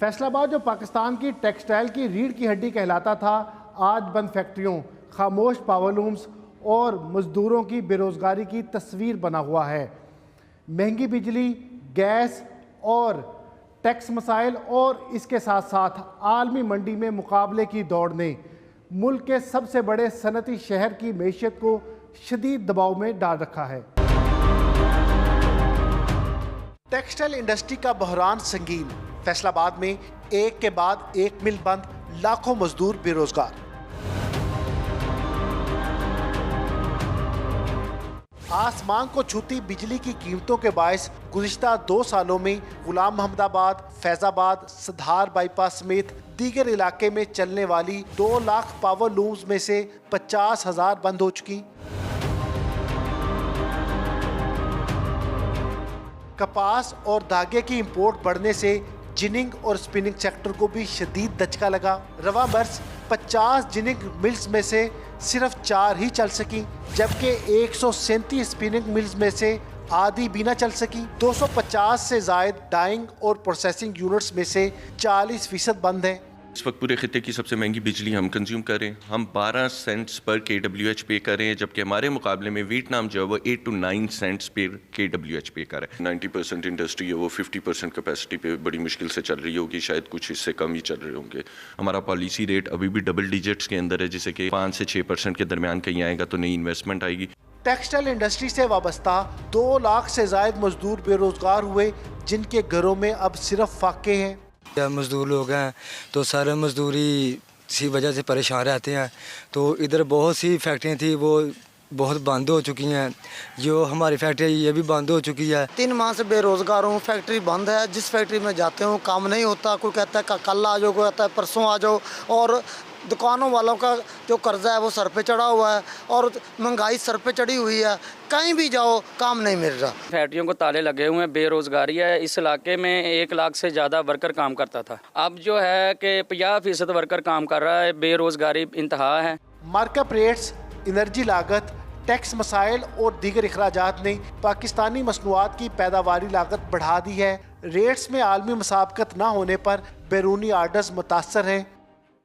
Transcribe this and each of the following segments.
फैसलाबाद जो पाकिस्तान की टेक्सटाइल की रीढ़ की हड्डी कहलाता था, आज बंद फैक्ट्रियों, खामोश पावरलूम्स और मजदूरों की बेरोज़गारी की तस्वीर बना हुआ है। महंगी बिजली, गैस और टैक्स मसाइल और इसके साथ साथ आलमी मंडी में मुकाबले की दौड़ ने मुल्क के सबसे बड़े सनती शहर की मैशियत को शदीद दबाव में डाल रखा है। टेक्सटाइल इंडस्ट्री का बहरान संगीन। फैसलाबाद में एक के बाद एक मिल बंद, लाखों मजदूर बेरोजगार। आसमान को छूती बिजली की कीमतों के बायस गुज़िश्ता 2 सालों में गुलाम मोहम्मदाबाद, फैजाबाद, सधार बाईपास समेत दीगर इलाके में चलने वाली 2 लाख पावर लूम्स में से 50,000 बंद हो चुकी। कपास और धागे की इंपोर्ट बढ़ने से जिनिंग और स्पिनिंग सेक्टर को भी शदीद दचका लगा। रवा बरस 50 जिनिंग मिल्स में से सिर्फ 4 ही चल सकी, जबकि 137 स्पिनिंग मिल्स में से आधी भी ना चल सकी। 250 से जायद डाइंग और प्रोसेसिंग यूनिट्स में से 40% बंद हैं। इस वक्त पूरे खिते की सबसे महंगी बिजली हम कंज्यूम कर रहे हैं। हम 12 सेंट्स पर kWh पे कर रहे हैं, जबकि हमारे मुकाबले में वियतनाम जो है वो 8 to 9 सेंट्स पर kWh पे कर रहा है। 90% इंडस्ट्री है वो 50% कैपेसिटी पे बड़ी मुश्किल से चल रही होगी, शायद कुछ इससे कम ही चल रहे होंगे। हमारा पॉलिसी रेट अभी भी डबल डिजिट्स के अंदर है, जिसे कि 5 से 6% के दरमियान कहीं आएगा तो नई इन्वेस्टमेंट आएगी। टेक्सटाइल इंडस्ट्री से वाबस्ता 2 लाख से जायद मजदूर बेरोजगार हुए, जिनके घरों में अब सिर्फ फाके हैं। मज़दूर लोग हैं तो सारे मजदूरी इसी वजह से परेशान रहते हैं। तो इधर बहुत सी फैक्ट्रियाँ थी वो बहुत बंद हो चुकी हैं। जो हमारी फैक्ट्री ये भी बंद हो चुकी है। 3 माह से बेरोज़गार हूँ, फैक्ट्री बंद है। जिस फैक्ट्री में जाते हूँ काम नहीं होता, कोई कहता है कल आ जाओ, कोई कहता है परसों आ जाओ, और दुकानों वालों का जो कर्जा है वो सर पे चढ़ा हुआ है और महंगाई सर पे चढ़ी हुई है। कहीं भी जाओ काम नहीं मिल रहा। फैक्ट्रियों को ताले लगे हुए हैं, बेरोजगारी है। इस इलाके में 1 लाख से ज़्यादा वर्कर काम करता था, अब जो है कि 50% वर्कर काम कर रहा है। बेरोजगारी इंतहा है। मार्कअप रेट्स, एनर्जी लागत, टैक्स मसाइल और दीगर अखराजात ने पाकिस्तानी मसनूआत की पैदावारी लागत बढ़ा दी है। रेट्स में आलमी मुसाबकत न होने पर बैरूनी आर्डर्स मुतासर हैं।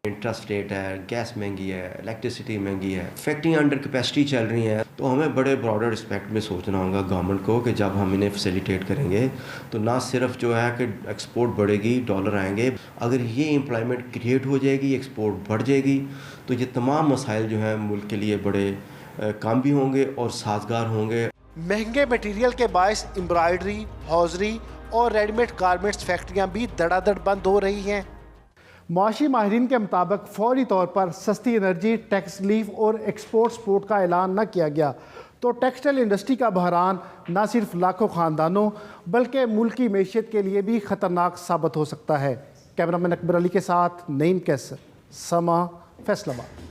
इंटरेस्ट रेट है, गैस महंगी है, इलेक्ट्रिसिटी महंगी है, फैक्ट्रियाँ अंडर कैपेसिटी चल रही हैं। तो हमें बड़े ब्रॉडर रिस्पेक्ट में सोचना होगा गवर्नमेंट को कि जब हम इन्हें फैसिलिटेट करेंगे तो ना सिर्फ जो है कि एक्सपोर्ट बढ़ेगी, डॉलर आएंगे, अगर ये एम्प्लॉयमेंट क्रिएट हो जाएगी, एक्सपोर्ट बढ़ जाएगी, तो ये तमाम मसाइल जो हैं मुल्क के लिए बड़े काम भी होंगे और साजगार होंगे। महंगे मटीरियल के बायस एम्ब्रॉयडरी, हौजरी और रेडीमेड गारमेंट्स फैक्ट्रियाँ भी धड़ाधड़ बंद हो रही हैं। मुआशी माहिरीन के मुताबिक फौरी तौर पर सस्ती एनर्जी, टैक्स रिलीफ और एक्सपोर्ट सपोर्ट का ऐलान न किया गया तो टेक्सटाइल इंडस्ट्री का बहरान न सिर्फ लाखों ख़ानदानों बल्कि मुल्क की मैशियत के लिए भी ख़तरनाक साबित हो सकता है। कैमरामैन अकबर अली के साथ नईम कैसर, समा, फैसलाबाद।